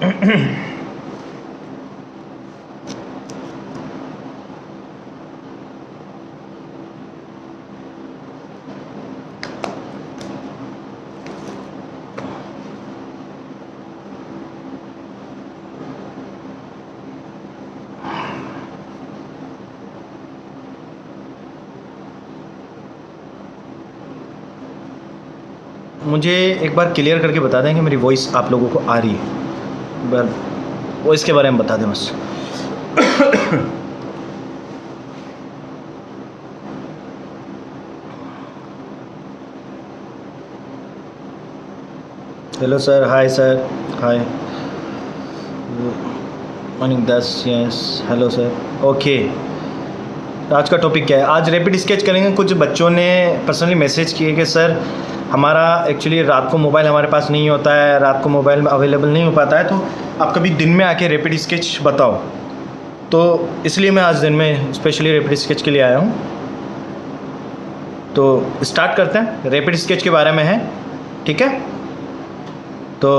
मुझे एक बार क्लियर करके बता दें कि मेरी वॉइस आप लोगों को आ रही है। बस वॉइस के बारे में बता दें बस। Hello sir, hi sir, hi morning 10 yes hello sir. Okay, तो आज का टॉपिक क्या है? आज रैपिड स्केच करेंगे। कुछ बच्चों ने पर्सनली मैसेज किए कि सर हमारा एक्चुअली रात को मोबाइल हमारे पास नहीं होता है, रात को मोबाइल में अवेलेबल नहीं हो पाता है, तो आप कभी दिन में आके रैपिड स्केच बताओ। तो इसलिए मैं आज दिन में स्पेशली रैपिड स्केच के लिए आया हूँ। तो स्टार्ट करते हैं। रैपिड स्केच के बारे में है, ठीक है? तो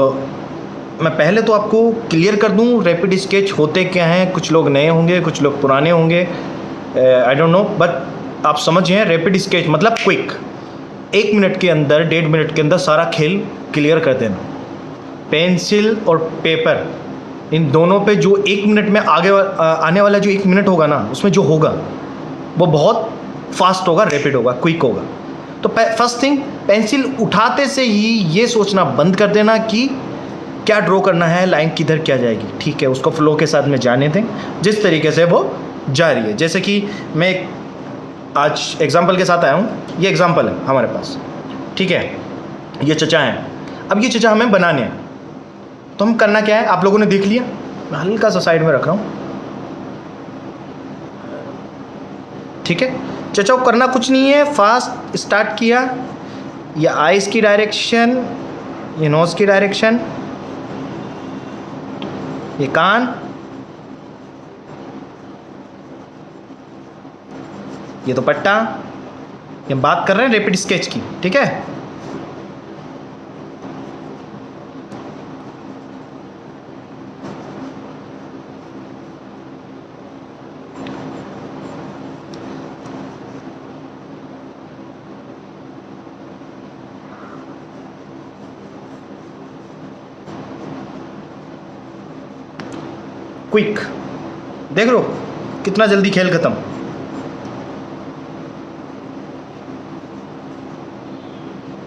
मैं पहले तो आपको क्लियर कर दूँ रैपिड स्केच होते क्या हैं। कुछ लोग नए होंगे, कुछ लोग पुराने होंगे, आई डोंट नो, बट आप समझिए रैपिड स्केच मतलब क्विक, 1 मिनट के अंदर, 1.5 मिनट के अंदर सारा खेल क्लियर कर देना। पेंसिल और पेपर, इन दोनों पे जो 1 मिनट में आने वाला जो 1 मिनट होगा ना, उसमें जो होगा वो बहुत फास्ट होगा, रैपिड होगा, क्विक होगा। तो फर्स्ट थिंग, पेंसिल उठाते से ही ये सोचना बंद कर देना कि क्या ड्रॉ करना है, लाइन किधर क्या जाएगी, ठीक है? उसको फ्लो के साथ में जाने दें जिस तरीके से वो जा रही है। जैसे कि मैं आज एग्जाम्पल के साथ आया हूँ। ये एग्जाम्पल है हमारे पास, ठीक है? ये चचा हैं। अब ये चचा हमें बनाने हैं, तो हम करना क्या है, आप लोगों ने देख लिया। मैं हल्का सा साइड में रख रहा हूँ, ठीक है? चचा को करना कुछ नहीं है, फास्ट स्टार्ट किया। ये आइज की डायरेक्शन, ये नोज की डायरेक्शन, ये कान, ये तो पट्टा। ये हम बात कर रहे हैं रैपिड स्केच की, ठीक है? क्विक, देख लो कितना जल्दी खेल खत्म।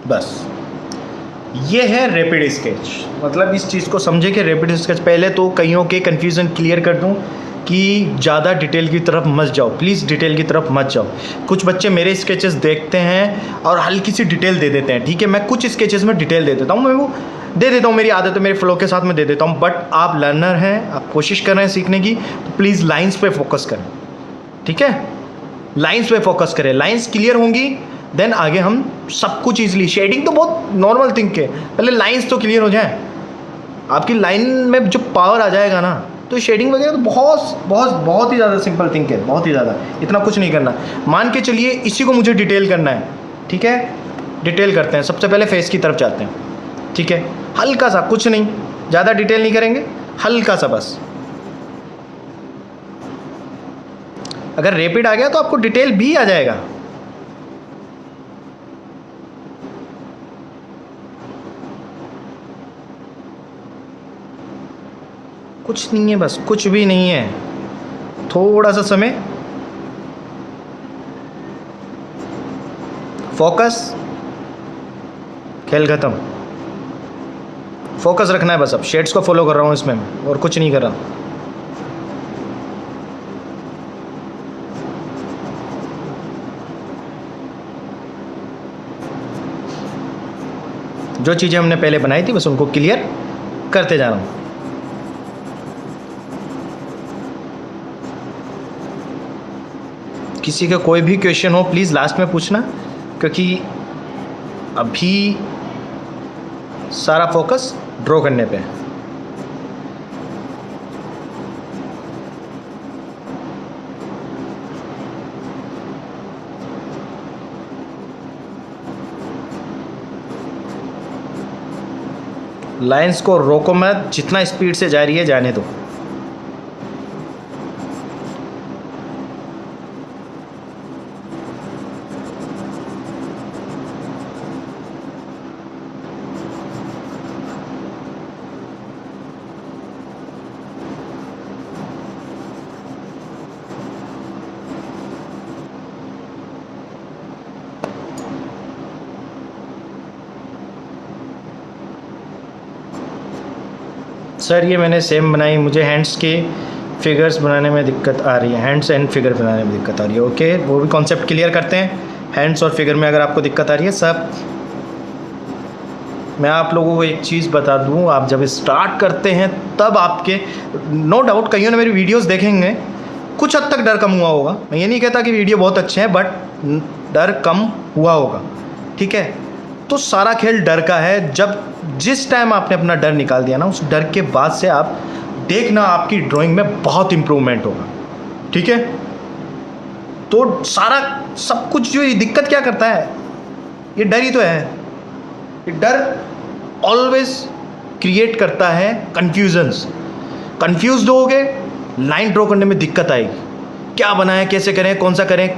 बस ये है रैपिड स्केच। मतलब इस चीज़ को समझे कि रैपिड स्केच, पहले तो कईयों के कन्फ्यूज़न क्लियर कर दूं कि ज़्यादा डिटेल की तरफ मत जाओ, प्लीज़ डिटेल की तरफ मत जाओ। कुछ बच्चे मेरे स्केचेस देखते हैं और हल्की सी डिटेल दे देते हैं, ठीक है? मैं कुछ स्केचेस में डिटेल दे देता हूँ, मैं वो दे देता हूँ, मेरी आदत है, मेरे फ्लो के साथ में दे देता हूँ। बट आप लर्नर हैं, आप कोशिश कर रहे हैं सीखने की, तो प्लीज़ लाइन्स पे फोकस करें, ठीक है? लाइन्स पे फोकस करें। लाइन्स क्लियर होंगी देन आगे हम सब कुछ ईजिली। शेडिंग तो बहुत नॉर्मल थिंग है, पहले लाइन्स तो क्लियर हो जाए। आपकी लाइन में जो पावर आ जाएगा ना, तो शेडिंग वगैरह तो बहुत बहुत बहुत ही ज़्यादा सिंपल थिंग है, बहुत ही ज़्यादा, इतना कुछ नहीं करना। मान के चलिए इसी को मुझे डिटेल करना है, ठीक है? डिटेल करते हैं। सबसे पहले फेस की तरफ जाते हैं, ठीक है? हल्का सा, कुछ नहीं, ज़्यादा डिटेल नहीं करेंगे, हल्का सा बस। अगर रैपिड आ गया तो आपको डिटेल भी आ जाएगा। कुछ नहीं है, बस कुछ भी नहीं है, थोड़ा सा समय, फोकस, खेल खत्म। फोकस रखना है बस। अब शेड्स को फॉलो कर रहा हूँ इसमें, और कुछ नहीं कर रहा। जो चीज़ें हमने पहले बनाई थी बस उनको क्लियर करते जा रहा हूँ। किसी का कोई भी क्वेश्चन हो प्लीज़ लास्ट में पूछना, क्योंकि अभी सारा फोकस ड्रॉ करने पे है। लाइंस को रोको मत, जितना स्पीड से जा रही है जाने दो। सर ये मैंने सेम बनाई, मुझे हैंड्स के फिगर्स बनाने में दिक्कत आ रही है, हैंड्स एंड फिगर बनाने में दिक्कत आ रही है। ओके, वो भी कॉन्सेप्ट क्लियर करते हैं। हैंड्स और फिगर में अगर आपको दिक्कत आ रही है सब, मैं आप लोगों को एक चीज़ बता दूं, आप जब स्टार्ट करते हैं तब आपके नो डाउट कईयों ने मेरी वीडियोस देखेंगे, कुछ हद तक डर कम हुआ होगा। मैं ये नहीं कहता कि वीडियो बहुत अच्छे हैं, बट डर कम हुआ होगा, ठीक है। तो सारा खेल डर का है। जब जिस टाइम आपने अपना डर निकाल दिया ना, उस डर के बाद से आप देखना आपकी ड्राइंग में बहुत इम्प्रूवमेंट होगा, ठीक है। तो सारा सब कुछ जो ये दिक्कत क्या करता है, ये डर ही तो है। ये डर ऑलवेज क्रिएट करता है कन्फ्यूजन्स। कन्फ्यूज्ड होगे, लाइन ड्रॉ करने में दिक्कत आएगी, क्या बनाएं, कैसे करें, कौन सा करें,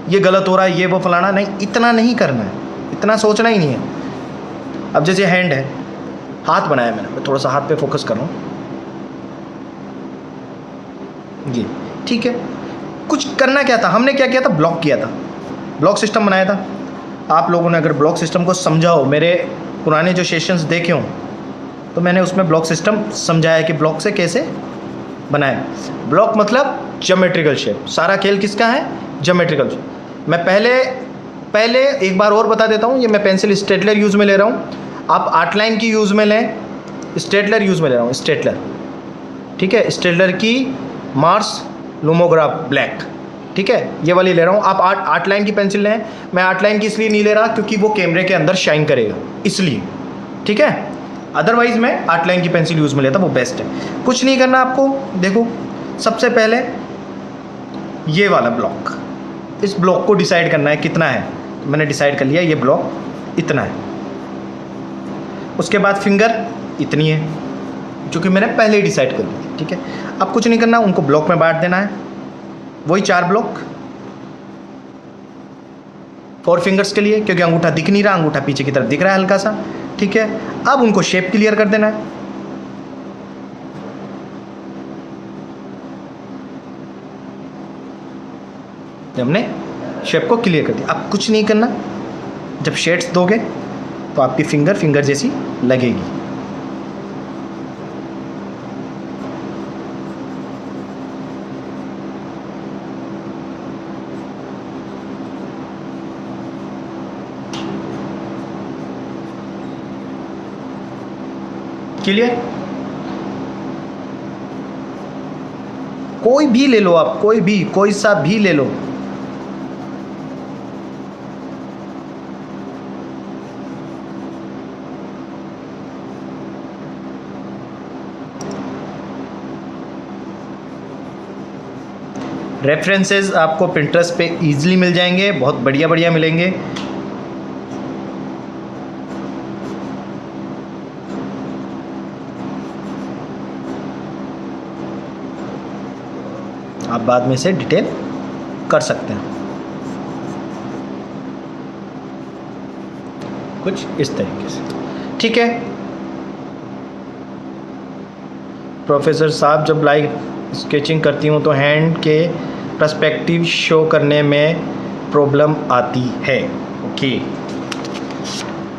ये गलत हो रहा है, ये वो फलाना। नहीं, इतना नहीं करना है, इतना सोचना ही नहीं है। अब जैसे हैंड है, हाथ बनाया मैंने, मैं थोड़ा सा हाथ पे फोकस कर रहा हूँ, ये ठीक है। कुछ करना क्या था, हमने क्या किया था, ब्लॉक किया था, ब्लॉक सिस्टम बनाया था। आप लोगों ने अगर ब्लॉक सिस्टम को समझा हो, मेरे पुराने जो सेशंस देखे हों, तो मैंने उसमें ब्लॉक सिस्टम समझाया कि ब्लॉक से कैसे बनाए। ब्लॉक मतलब ज्योमेट्रिकल शेप। सारा खेल किसका है, ज्योमेट्रिकल शेप। मैं पहले एक बार और बता देता हूँ, ये मैं पेंसिल स्टेटलर यूज़ में ले रहा हूँ, आप आर्ट लाइन की यूज़ में लें, स्टेटलर यूज़ में ले रहा हूँ, स्टेटलर, ठीक है। स्टेटलर की मार्स लुमोग्राफ ब्लैक, ठीक है, ये वाली ले रहा हूँ। आप आर्ट लाइन की पेंसिल लें। मैं आर्ट लाइन की इसलिए नहीं ले रहा क्योंकि वो कैमरे के अंदर शाइन करेगा, इसलिए, ठीक है। अदरवाइज मैं आर्ट लाइन की पेंसिल यूज़ में लेता, वो बेस्ट है। कुछ नहीं करना आपको, देखो सबसे पहले ये वाला ब्लॉक, इस ब्लॉक को डिसाइड करना है कितना है। मैंने डिसाइड कर लिया ये ब्लॉक इतना है। उसके बाद फिंगर इतनी है, जो कि मैंने पहले ही डिसाइड कर ली, ठीक है। अब कुछ नहीं करना, उनको ब्लॉक में बांट देना है, वही 4 ब्लॉक 4 फिंगर्स के लिए, क्योंकि अंगूठा दिख नहीं रहा, अंगूठा पीछे की तरफ दिख रहा है हल्का सा, ठीक है। अब उनको शेप क्लियर कर देना है। हमने शेप को क्लियर कर दिया। अब कुछ नहीं करना, जब शेड्स दोगे तो आपकी फिंगर जैसी लगेगी। क्लियर? कोई भी ले लो आप, कोई सा भी ले लो। रेफरेंसेस आपको पिंटरेस्ट पे इजीली मिल जाएंगे, बहुत बढ़िया बढ़िया मिलेंगे। आप बाद में से डिटेल कर सकते हैं। कुछ इस तरीके से, ठीक है। प्रोफेसर साहब, जब लाइव स्केचिंग करती हूँ तो हैंड के पर्सपेक्टिव शो करने में प्रॉब्लम आती है। ओके,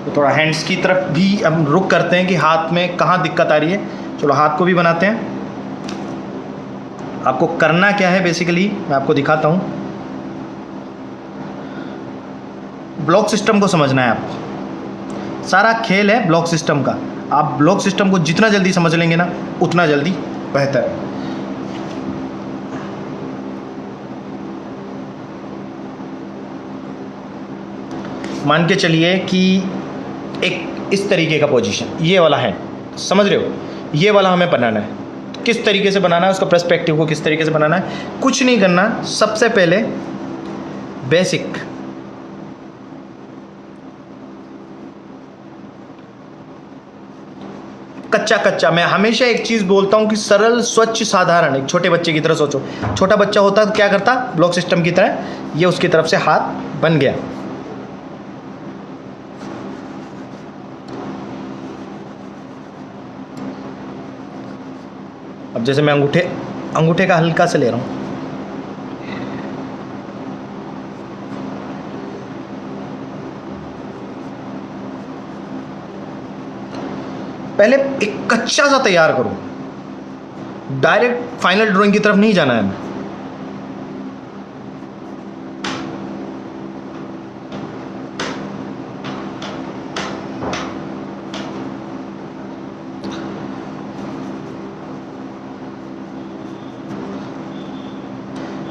तो थोड़ा हैंड्स की तरफ भी हम रुक करते हैं कि हाथ में कहाँ दिक्कत आ रही है। चलो हाथ को भी बनाते हैं। आपको करना क्या है बेसिकली, मैं आपको दिखाता हूँ। ब्लॉक सिस्टम को समझना है आपको। सारा खेल है ब्लॉक सिस्टम का। आप ब्लॉक सिस्टम को जितना जल्दी समझ लेंगे ना, उतना जल्दी बेहतर है। मान के चलिए कि एक इस तरीके का पोजीशन, ये वाला है, समझ रहे हो, ये वाला हमें बनाना है। किस तरीके से बनाना है, उसका पर्सपेक्टिव को किस तरीके से बनाना है, कुछ नहीं करना। सबसे पहले बेसिक कच्चा कच्चा। मैं हमेशा एक चीज़ बोलता हूँ कि सरल, स्वच्छ, साधारण। एक छोटे बच्चे की तरह सोचो। छोटा बच्चा होता तो क्या करता, ब्लॉक सिस्टम की तरह, ये उसकी तरफ से हाथ बन गया। अब जैसे मैं अंगूठे का हल्का से ले रहा हूँ, पहले एक कच्चा सा तैयार करो, डायरेक्ट फाइनल ड्राइंग की तरफ नहीं जाना है हमें।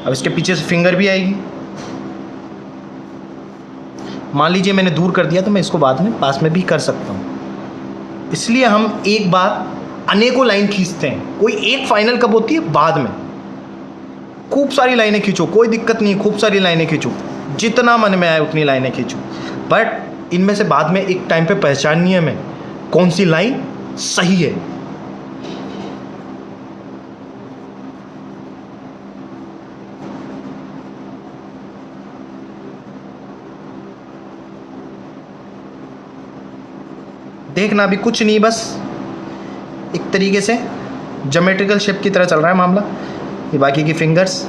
अब इसके पीछे से फिंगर भी आएगी। मान लीजिए मैंने दूर कर दिया तो मैं इसको बाद में पास में भी कर सकता हूं। इसलिए हम एक बार अनेकों लाइन खींचते हैं। कोई एक फाइनल कब होती है, बाद में। खूब सारी लाइनें खींचो, कोई दिक्कत नहीं, खूब सारी लाइनें खींचो, जितना मन में आए उतनी लाइनें खींचो, बट इनमें से बाद में एक टाइम पे पहचाननी है हमें कौन सी लाइन सही है। देखना अभी कुछ नहीं, बस एक तरीके से ज्योमेट्रिकल शेप की तरह चल रहा है मामला। ये बाकी की फिंगर्स,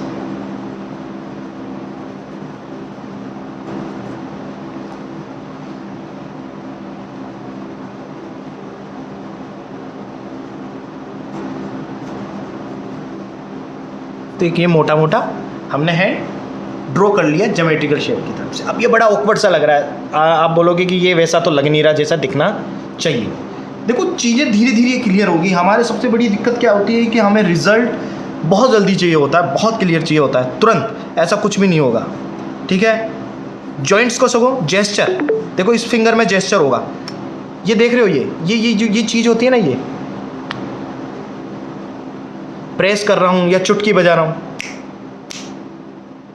तो एक ये मोटा मोटा हमने हैंड ड्रॉ कर लिया ज्योमेट्रिकल शेप की तरफ से। अब ये बड़ा ऑकवर्ड सा लग रहा है, आप बोलोगे कि ये वैसा तो लग नहीं रहा जैसा दिखना चाहिए। देखो चीज़ें धीरे धीरे क्लियर होगी। हमारे सबसे बड़ी दिक्कत क्या होती है कि हमें रिजल्ट बहुत जल्दी चाहिए होता है, बहुत क्लियर चाहिए होता है तुरंत। ऐसा कुछ भी नहीं होगा, ठीक है। जॉइंट्स को सको जेस्चर, देखो इस फिंगर में जेस्चर होगा, ये देख रहे हो, ये चीज़ होती है ना, ये प्रेस कर रहा हूँ या चुटकी बजा रहा हूँ,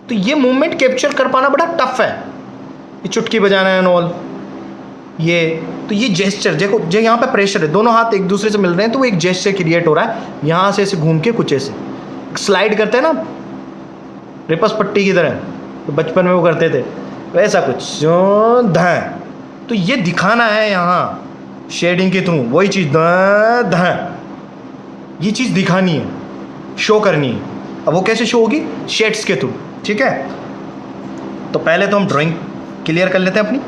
तो ये मूवमेंट कैप्चर कर पाना बड़ा टफ है। ये चुटकी बजाना है नॉल, ये तो ये जेस्चर देखो, जो यहाँ पे प्रेशर है, दोनों हाथ एक दूसरे से मिल रहे हैं, तो वो एक जेस्चर क्रिएट हो रहा है। यहाँ से ऐसे घूम के कुछ ऐसे स्लाइड करते हैं ना, रिपस पट्टी की तरह, तो बचपन में वो करते थे, वैसा कुछ जो धां। तो ये दिखाना है यहाँ शेडिंग के थ्रू, वही चीज़ धां, ये चीज़ दिखानी है, शो करनी है। अब वो कैसे शो होगी, शेड्स के थ्रू, ठीक है। तो पहले तो हम ड्राइंग क्लियर कर लेते हैं अपनी।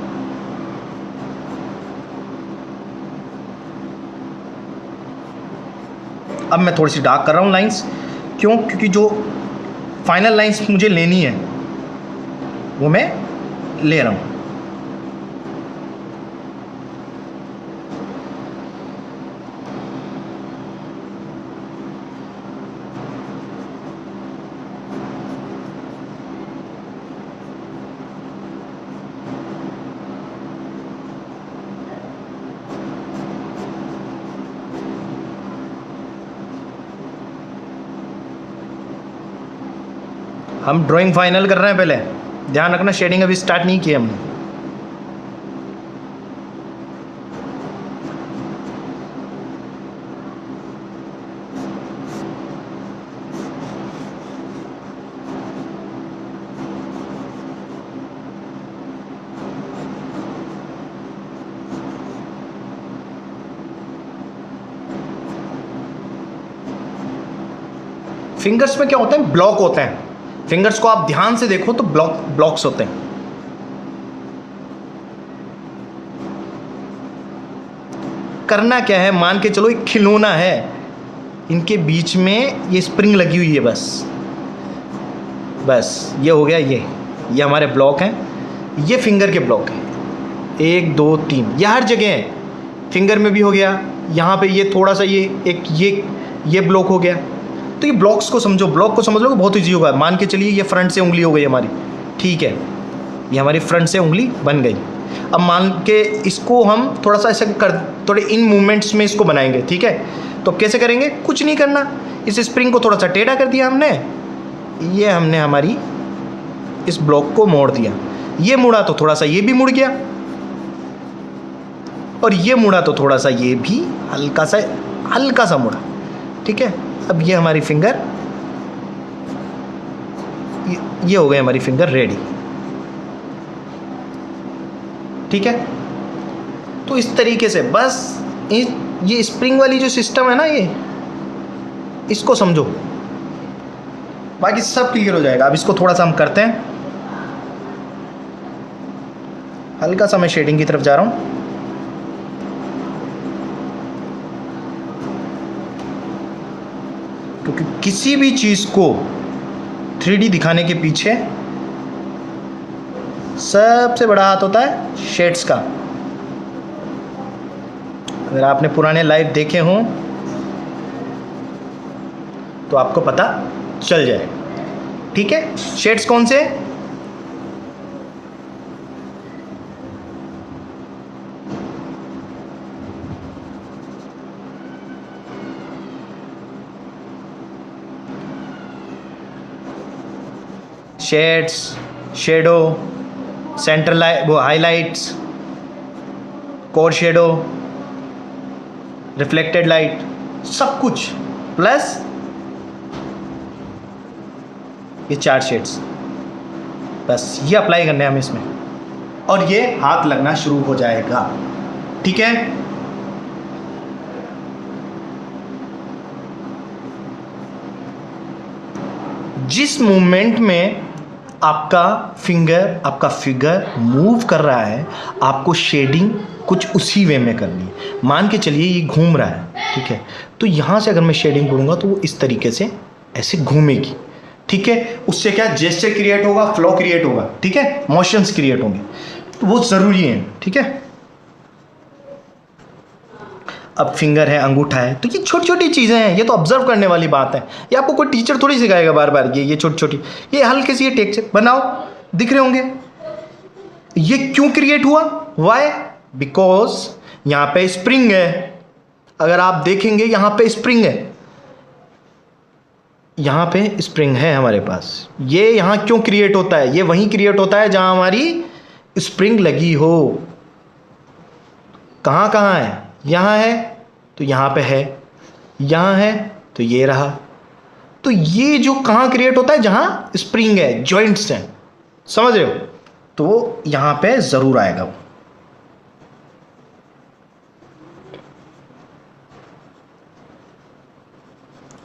अब मैं थोड़ी सी डार्क कर रहा हूँ लाइंस, क्यों, क्योंकि जो फाइनल लाइंस मुझे लेनी है वो मैं ले रहा हूँ। हम ड्राइंग फाइनल कर रहे हैं, पहले ध्यान रखना शेडिंग अभी स्टार्ट नहीं की हमने। फिंगर्स में क्या होते हैं, ब्लॉक होते हैं। फिंगर्स को आप ध्यान से देखो तो ब्लॉक्स होते हैं। करना क्या है, मान के चलो एक खिलौना है, इनके बीच में ये स्प्रिंग लगी हुई है, बस ये हो गया। ये हमारे ब्लॉक हैं, ये फिंगर के ब्लॉक हैं, 1 2 3, ये हर जगह है। फिंगर में भी हो गया, यहाँ पे ये थोड़ा सा ये ब्लॉक हो गया। तो ये ब्लॉक्स को समझो, ब्लॉक को समझ लो, बहुत ईजी होगा। मान के चलिए ये फ्रंट से उंगली हो गई हमारी, ठीक है, ये हमारी फ्रंट से उंगली बन गई। अब मान के इसको हम थोड़ा सा ऐसे थोड़े इन मूवमेंट्स में इसको बनाएंगे, ठीक है। तो कैसे करेंगे, कुछ नहीं करना, इस स्प्रिंग को थोड़ा सा टेढ़ा कर दिया हमने, ये हमने हमारी इस ब्लॉक को मोड़ दिया, ये मुड़ा तो थोड़ा सा ये भी मुड़ गया, और ये मुड़ा तो थोड़ा सा ये भी हल्का सा मुड़ा, ठीक है। अब ये हमारी फिंगर, ये हो गई हमारी फिंगर रेडी, ठीक है। तो इस तरीके से बस ये स्प्रिंग वाली जो सिस्टम है ना, ये इसको समझो, बाकी सब क्लियर हो जाएगा। अब इसको थोड़ा सा हम करते हैं, हल्का सा मैं शेडिंग की तरफ जा रहा हूं। क्योंकि किसी भी चीज को 3D दिखाने के पीछे सबसे बड़ा हाथ होता है शेड्स का। अगर आपने पुराने लाइव देखे हों तो आपको पता चल जाए, ठीक है। शेड्स कौन से? शेड्स, शेडो, सेंटर लाइट, वो highlights, core shadow, reflected light, सब कुछ प्लस ये 4 शेड्स, बस ये अप्लाई करने हैं हमें इसमें, और ये हाथ लगना शुरू हो जाएगा, ठीक है। जिस मूवमेंट में आपका फिगर मूव कर रहा है, आपको शेडिंग कुछ उसी वे में करनी है। मान के चलिए ये घूम रहा है, ठीक है, तो यहाँ से अगर मैं शेडिंग करूँगा तो वो इस तरीके से ऐसे घूमेगी, ठीक है। उससे क्या जेस्चर क्रिएट होगा, फ्लो क्रिएट होगा, ठीक है, मोशंस क्रिएट होंगे, तो वो ज़रूरी है, ठीक है। अब फिंगर है, अंगूठा है, तो ये छोटी छोटी चीज़ें हैं, ये तो ऑब्जर्व करने वाली बात है। ये आपको कोई टीचर थोड़ी सिखाएगा बार बार, ये छोटी छोटी, ये हल्के से ये टेक से बनाओ, दिख रहे होंगे। ये क्यों क्रिएट हुआ? वाई? बिकॉज यहाँ पे स्प्रिंग है। अगर आप देखेंगे यहाँ पे स्प्रिंग है, यहाँ पे स्प्रिंग है हमारे पास। ये यहाँ क्यों क्रिएट होता है? ये वहीं क्रिएट होता है जहाँ हमारी स्प्रिंग लगी हो। कहाँ कहाँ है? यहाँ है तो यहाँ पे है, यहाँ है तो ये रहा। तो ये जो कहाँ क्रिएट होता है? जहाँ स्प्रिंग है, जॉइंट्स हैं, समझ रहे हो? तो यहाँ पे ज़रूर आएगा वो।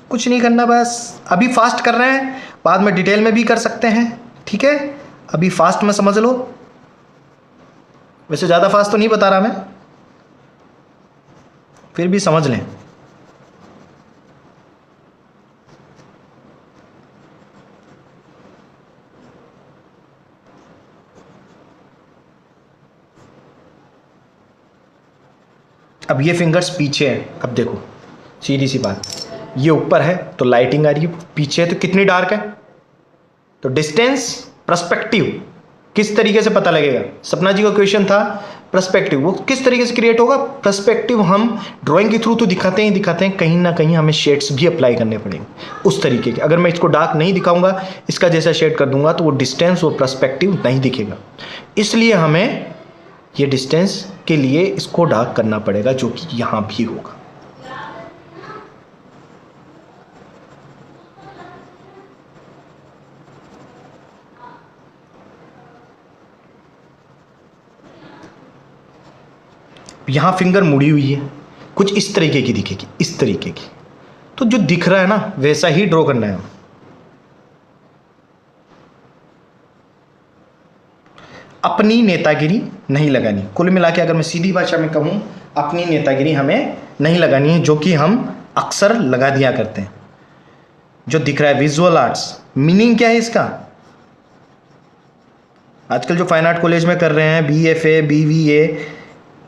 कुछ नहीं करना, बस अभी फास्ट कर रहे हैं, बाद में डिटेल में भी कर सकते हैं, ठीक है। अभी फास्ट में समझ लो, वैसे ज़्यादा फास्ट तो नहीं बता रहा मैं, फिर भी समझ लें। अब ये फिंगर्स पीछे है, अब देखो सीधी सी बात, ये ऊपर है तो लाइटिंग आ रही है, पीछे है तो कितनी डार्क है। तो डिस्टेंस, पर्सपेक्टिव किस तरीके से पता लगेगा? सपना जी का क्वेश्चन था पर्सपेक्टिव, वो किस तरीके से क्रिएट होगा? पर्सपेक्टिव हम ड्राइंग के थ्रू तो दिखाते हैं, कहीं ना कहीं हमें शेड्स भी अप्लाई करने पड़ेंगे उस तरीके के। अगर मैं इसको डार्क नहीं दिखाऊंगा, इसका जैसा शेड कर दूंगा, तो वो डिस्टेंस, वो पर्सपेक्टिव नहीं दिखेगा। इसलिए हमें ये डिस्टेंस के लिए इसको डार्क करना पड़ेगा, जो कि यहाँ भी होगा। यहाँ फिंगर मुड़ी हुई है, कुछ इस तरीके की दिखेगी, इस तरीके की। तो जो दिख रहा है ना, वैसा ही ड्रॉ करना है। अपनी नेतागिरी नहीं लगानी। कुल मिला के अगर मैं सीधी भाषा में कहूँ, अपनी नेतागिरी हमें नहीं लगानी है, जो कि हम अक्सर लगा दिया करते हैं। जो दिख रहा है विजुअल आर्ट्स, मीनिंग क्या है इसका? आजकल जो फाइन आर्ट कॉलेज में कर रहे हैं, BFA,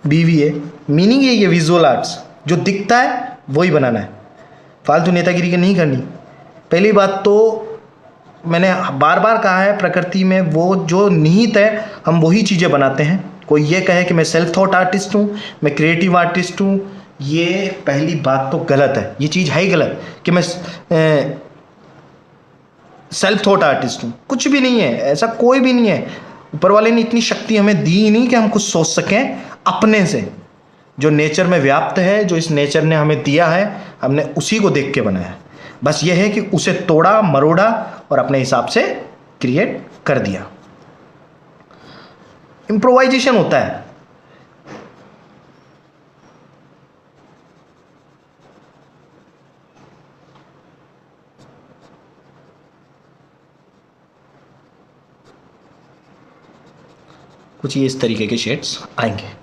BVA, मीनिंग ये विजुअल आर्ट्स, जो दिखता है वही बनाना है, फालतू नेतागिरी की नहीं करनी। पहली बात तो मैंने बार बार कहा है, प्रकृति में वो जो निहित है, हम वही चीज़ें बनाते हैं। कोई ये कहे कि मैं सेल्फ थॉट आर्टिस्ट हूँ, मैं क्रिएटिव आर्टिस्ट हूँ, ये पहली बात तो गलत है। ये चीज़ है ही गलत कि मैं सेल्फ थॉट आर्टिस्ट हूँ। कुछ भी नहीं है, ऐसा कोई भी नहीं है। ऊपर वाले ने इतनी शक्ति हमें दी ही नहीं कि हम कुछ सोच सकें अपने से। जो नेचर में व्याप्त है, जो इस नेचर ने हमें दिया है, हमने उसी को देख के बनाया है। बस यह है कि उसे तोड़ा मरोड़ा और अपने हिसाब से क्रिएट कर दिया। इम्प्रोवाइजेशन होता है। कुछ ये इस तरीके के शेड्स आएंगे।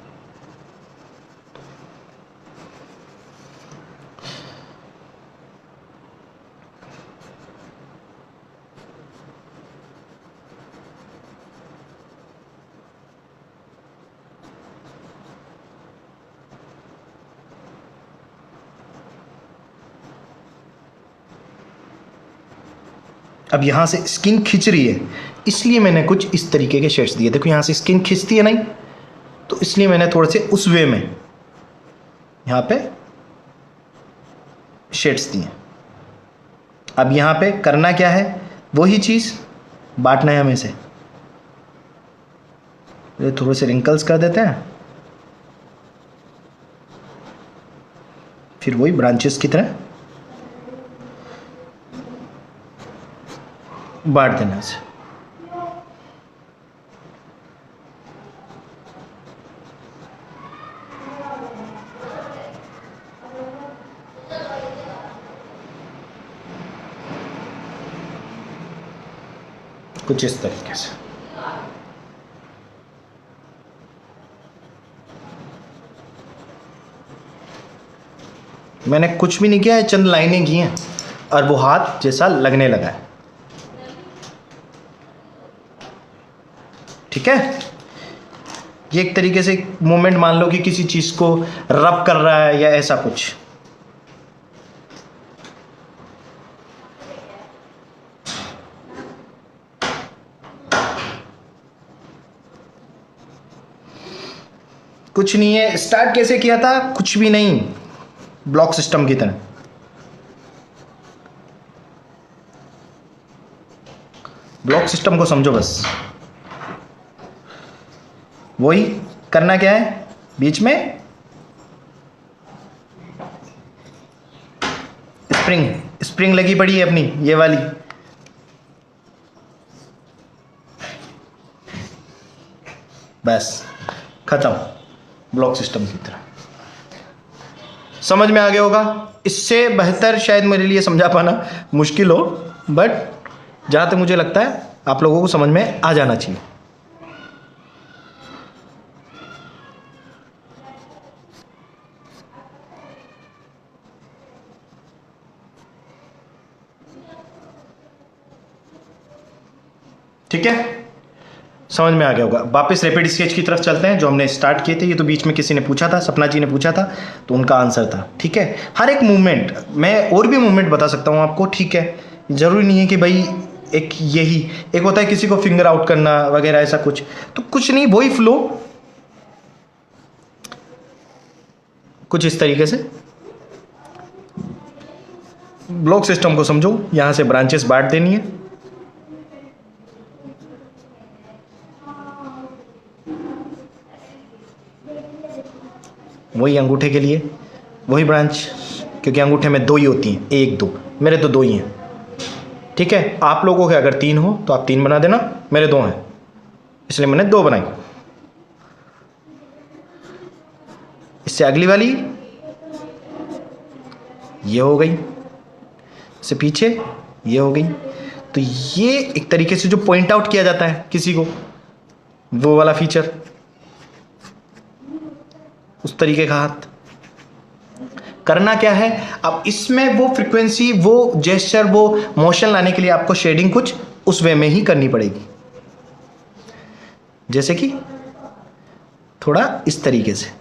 अब यहाँ से स्किन खिंच रही है, इसलिए मैंने कुछ इस तरीके के शेड्स दिए। देखो यहाँ से स्किन खिंचती है नहीं, तो इसलिए मैंने थोड़े से उस वे में यहाँ पे शेड्स दिए। अब यहाँ पे करना क्या है, वही चीज़ बांटना है हमें से। ये थोड़े से रिंकल्स कर देते हैं, फिर वही ब्रांचेस की तरह बांट देना से। कुछ इस तरीके से। मैंने कुछ भी नहीं किया है, चंद लाइनें की हैं और वो हाथ जैसा लगने लगा है। ठीक है, ये एक तरीके से मूवमेंट मान लो कि किसी चीज को रब कर रहा है या ऐसा कुछ। कुछ नहीं है। स्टार्ट कैसे किया था, कुछ भी नहीं, ब्लॉक सिस्टम की तरह। ब्लॉक सिस्टम को समझो बस। वही करना क्या है, बीच में स्प्रिंग लगी पड़ी है अपनी, ये वाली। बस खत्म, ब्लॉक सिस्टम की तरह। समझ में आ गया होगा। इससे बेहतर शायद मेरे लिए समझा पाना मुश्किल हो, बट जहां तक मुझे लगता है आप लोगों को समझ में आ जाना चाहिए। ठीक है, समझ में आ गया होगा। वापस रैपिड स्केच की तरफ चलते हैं, जो हमने स्टार्ट किए थे। ये तो बीच में किसी ने पूछा था, सपना जी ने पूछा था, तो उनका आंसर था। ठीक है, हर एक मूवमेंट, मैं और भी मूवमेंट बता सकता हूँ आपको। ठीक है, ज़रूरी नहीं है कि भाई एक यही एक होता है किसी को फिंगर आउट करना वगैरह, ऐसा कुछ तो कुछ नहीं, वही फ्लो कुछ इस तरीके से। ब्लॉक सिस्टम को समझो, यहां से ब्रांचेस बांट देनी है। वही अंगूठे के लिए वही ब्रांच, क्योंकि अंगूठे में दो ही होती हैं, एक दो, मेरे तो दो ही हैं। ठीक है, आप लोगों के अगर तीन हो तो आप तीन बना देना, मेरे दो हैं इसलिए मैंने दो बनाई। इससे अगली वाली ये हो गई, इससे पीछे ये हो गई। तो ये एक तरीके से जो पॉइंट आउट किया जाता है किसी को, वो वाला फीचर, उस तरीके का हाथ। करना क्या है, अब इसमें वो फ्रीक्वेंसी, वो जेस्चर, वो मोशन लाने के लिए आपको शेडिंग कुछ उस वे में ही करनी पड़ेगी। जैसे कि थोड़ा इस तरीके से।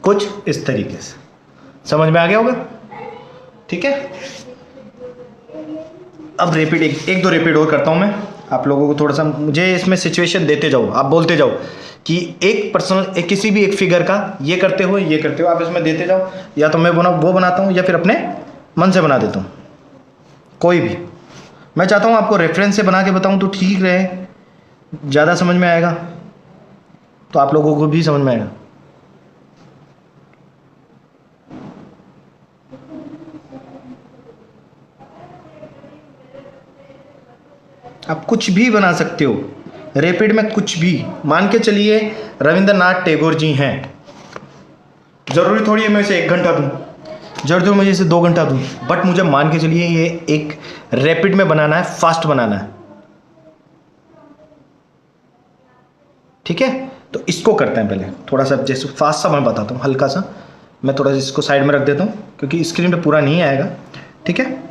कुछ इस तरीके से समझ में आ गया होगा, ठीक है। अब रेपिड एक दो रेपिड और करता हूं मैं आप लोगों को, थोड़ा सा मुझे इसमें सिचुएशन देते जाओ, आप बोलते जाओ कि एक पर्सनल किसी भी एक फिगर का ये करते हो ये करते हो, आप इसमें देते जाओ, या तो मैं वो बनाता हूँ या फिर अपने मन से बना देता हूँ, कोई भी। मैं चाहता हूँ आपको रेफरेंस से बना के बताऊँ तो ठीक रहे, ज़्यादा समझ में आएगा तो आप लोगों को भी समझ में आएगा। आप कुछ भी बना सकते हो रैपिड में, कुछ भी। मान के चलिए रविंद्रनाथ टैगोर जी हैं, जरूरी थोड़ी है मैं इसे 1 घंटा दूं, जरूरी मुझे इसे 2 घंटा दूं, बट मुझे मान के चलिए ये एक रैपिड में बनाना है, फास्ट बनाना है, ठीक है। तो इसको करते हैं पहले थोड़ा सा, जैसे फास्ट सा मैं बताता हूँ, हल्का सा मैं थोड़ा सा इसको साइड में रख देता हूँ क्योंकि स्क्रीन पे पूरा नहीं आएगा, ठीक है।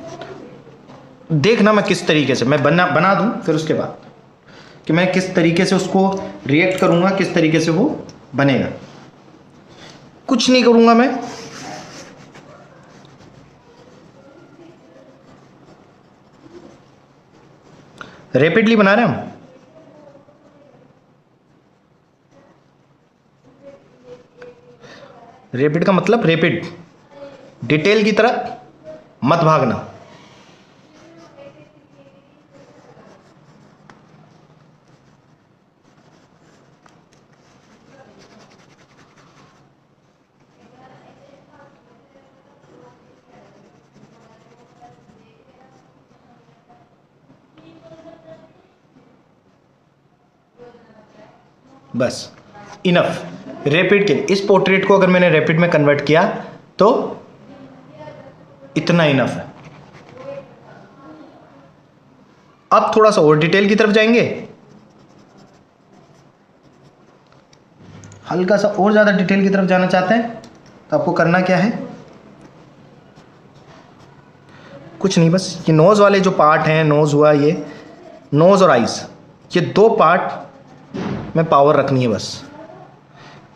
देखना मैं किस तरीके से मैं बना दूं, फिर उसके बाद कि मैं किस तरीके से उसको रिएक्ट करूंगा, किस तरीके से वो बनेगा। कुछ नहीं करूंगा मैं, रैपिडली बना रहे हम। रैपिड का मतलब रैपिड, डिटेल की तरफ मत भागना। बस इनफ रैपिड के लिए। इस पोर्ट्रेट को अगर मैंने रैपिड में कन्वर्ट किया तो इतना इनफ है। अब थोड़ा सा और डिटेल की तरफ जाएंगे, हल्का सा और ज्यादा डिटेल की तरफ जाना चाहते हैं तो आपको करना क्या है, कुछ नहीं, बस ये नोज वाले जो पार्ट हैं, नोज हुआ, ये नोज और आइज, ये 2 पार्ट में पावर रखनी है, बस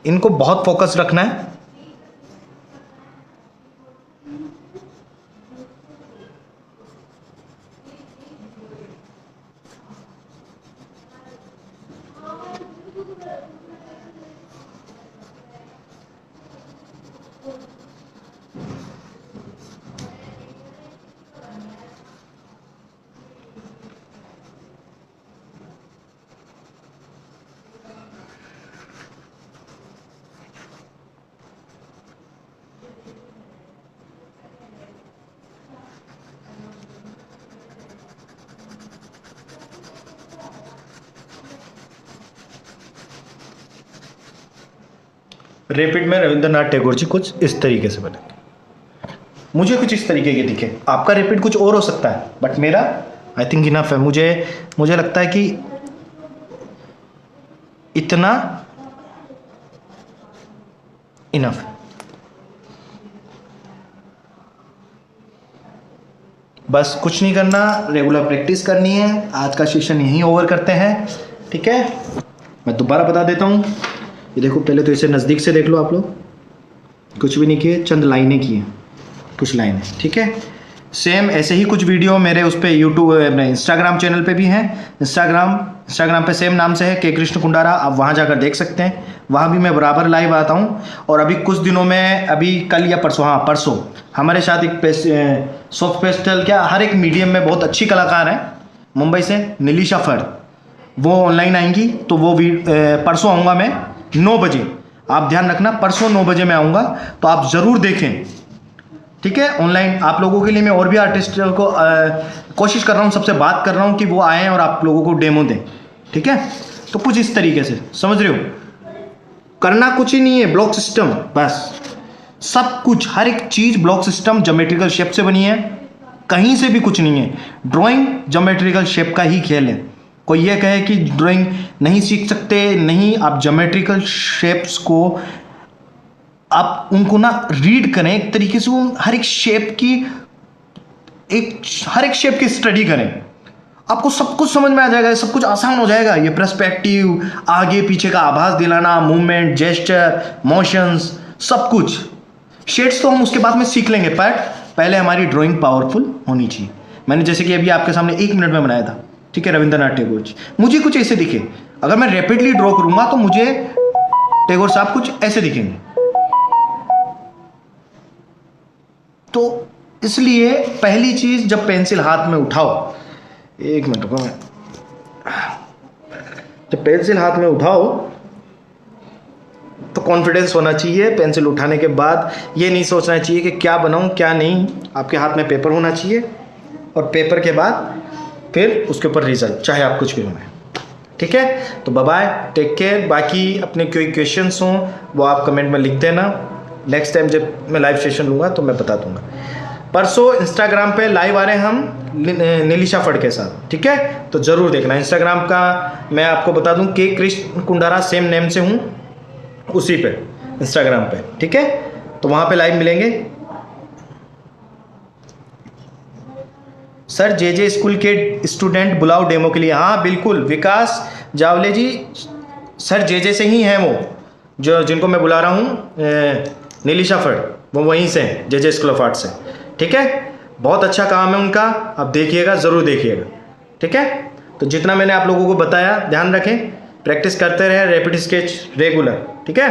इनको बहुत फोकस रखना है। रैपिड में रविंद्रनाथ टैगोर जी कुछ इस तरीके से बने, मुझे कुछ इस तरीके के दिखे। आपका रैपिड कुछ और हो सकता है, बट मेरा आई थिंक इनफ है। मुझे लगता है कि इतना इनफ है। बस कुछ नहीं करना, रेगुलर प्रैक्टिस करनी है। आज का सेशन यहीं ओवर करते हैं, ठीक है। मैं दोबारा बता देता हूँ, ये देखो, पहले तो इसे नज़दीक से देख लो आप लोग, कुछ भी नहीं किए, चंद लाइनें की हैं, कुछ लाइनें, ठीक है। सेम ऐसे ही कुछ वीडियो मेरे उस पर यूट्यूब अपने इंस्टाग्राम चैनल पे भी हैं। इंस्टाग्राम पे सेम नाम से है, के कृष्ण कुंडारा, आप वहाँ जाकर देख सकते हैं। वहाँ भी मैं बराबर लाइव आता हूँ। और अभी कुछ दिनों में, अभी कल या परसों, हाँ परसों, हमारे साथ एक सॉफ्ट पेस्टल क्या हर एक मीडियम में बहुत अच्छी कलाकार हैं मुंबई से, निलिशा फर, वो ऑनलाइन आएंगी। तो वो परसों आऊँगा मैं 9 बजे, आप ध्यान रखना, परसों 9 बजे मैं आऊँगा, तो आप ज़रूर देखें, ठीक है। ऑनलाइन आप लोगों के लिए मैं और भी आर्टिस्ट को कोशिश कर रहा हूँ, सबसे बात कर रहा हूँ कि वो आएँ और आप लोगों को डेमो दें, ठीक है। तो कुछ इस तरीके से, समझ रहे हो, करना कुछ ही नहीं है, ब्लॉक सिस्टम, बस सब कुछ, हर एक चीज़ ब्लॉक सिस्टम ज्योमेट्रिकल शेप से बनी है, कहीं से भी कुछ नहीं है। ड्राइंग ज्योमेट्रिकल शेप का ही खेल है। कोई ये कहे कि ड्राइंग नहीं सीख सकते, नहीं, आप ज्योमेट्रिकल शेप्स को आप उनको ना रीड करें एक तरीके से, वो हर एक शेप की हर एक शेप की स्टडी करें, आपको सब कुछ समझ में आ जाएगा, सब कुछ आसान हो जाएगा। ये पर्सपेक्टिव, आगे पीछे का आभास दिलाना, मूवमेंट, जेस्चर, मोशंस, सब कुछ। शेड्स तो हम उसके बाद में सीख लेंगे, बट पहले हमारी ड्राइंग पावरफुल होनी चाहिए। मैंने जैसे कि अभी आपके सामने 1 मिनट में बनाया था, ठीक है, रविंद्रनाथ टैगोर जी, मुझे कुछ ऐसे दिखे। अगर मैं रैपिडली ड्रॉ करूंगा तो मुझे टैगोर साहब कुछ ऐसे दिखेंगे। तो इसलिए पहली चीज, जब पेंसिल हाथ में उठाओ, 1 मिनट रुको, मैं जब पेंसिल हाथ में उठाओ तो कॉन्फिडेंस होना चाहिए। पेंसिल उठाने के बाद ये नहीं सोचना चाहिए कि क्या बनाऊं क्या नहीं। आपके हाथ में पेपर होना चाहिए और पेपर के बाद फिर उसके ऊपर रिजल्ट, चाहे आप कुछ भी बनाएं। ठीक है, तो बाय बाय, टेक केयर। बाकी अपने कोई क्वेश्चंस हों वो आप कमेंट में लिख देना। नेक्स्ट टाइम जब मैं लाइव सेशन लूँगा तो मैं बता दूंगा। परसों इंस्टाग्राम पे लाइव आ रहे हैं हम नीलिशा फड़ के साथ, ठीक है, तो ज़रूर देखना। इंस्टाग्राम का मैं आपको बता दूं कि कृष्ण कुंडारा सेम नेम से हूँ उसी पे इंस्टाग्राम पे, ठीक है, तो वहाँ पे लाइव मिलेंगे। सर जे स्कूल के स्टूडेंट बुलाओ डेमो के लिए। हाँ बिल्कुल, विकास जावले जी, सर जे से ही हैं वो जो जिनको मैं बुला रहा हूँ, नीलिशा फड़, वो वहीं से हैं, जे स्कूल ऑफ आर्ट से। ठीक है, बहुत अच्छा काम है उनका, आप देखिएगा, ज़रूर देखिएगा। ठीक है, तो जितना मैंने आप लोगों को बताया ध्यान रखें, प्रैक्टिस करते रहें, रैपिड स्केच रेगुलर। ठीक है,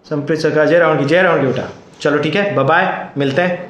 संप्रीत सरकार, जय रावण की बेटा। चलो ठीक है, बाय बाय, मिलते हैं।